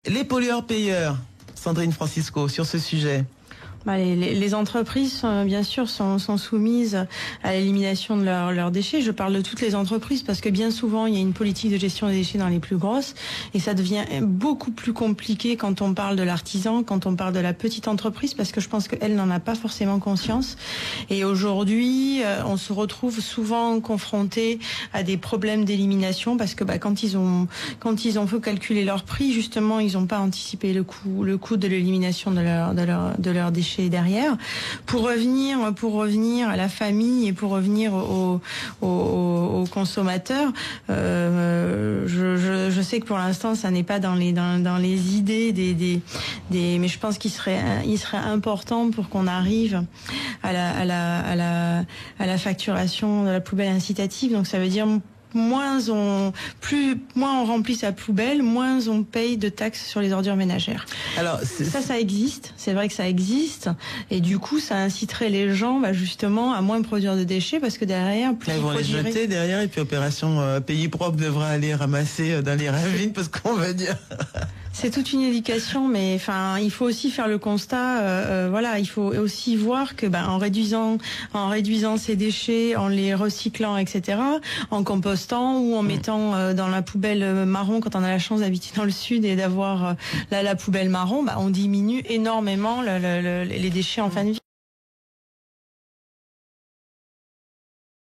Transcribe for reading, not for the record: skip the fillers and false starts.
Les pollueurs-payeurs, Sandrine Francisco, sur ce sujet. Les entreprises, bien sûr, sont soumises à l'élimination de leurs déchets. Je parle de toutes les entreprises parce que bien souvent, il y a une politique de gestion des déchets dans les plus grosses et ça devient beaucoup plus compliqué quand on parle de l'artisan, quand on parle de la petite entreprise parce que je pense qu'elle n'en a pas forcément conscience. Et aujourd'hui, on se retrouve souvent confronté à des problèmes d'élimination parce que quand ils ont fait calculer leur prix, justement, ils n'ont pas anticipé le coût de l'élimination de leurs déchets derrière. Pour revenir à la famille et pour revenir aux consommateurs, je sais que pour l'instant ça n'est pas dans les idées mais je pense qu'il serait important pour qu'on arrive à la facturation de la poubelle incitative. Donc ça veut dire moins on remplit sa poubelle, moins on paye de taxes sur les ordures ménagères. Alors ça existe, c'est vrai que ça existe, et du coup ça inciterait les gens justement à moins produire de déchets parce que derrière plus ils vont les jeter derrière et puis opération pays propre devra aller ramasser dans les ravines parce qu'on va dire. C'est toute une éducation, mais il faut aussi faire le constat. Il faut aussi voir que en réduisant ces déchets, en les recyclant, etc., en compostant ou en mettant dans la poubelle marron quand on a la chance d'habiter dans le sud et d'avoir la poubelle marron, on diminue énormément les déchets en fin de vie.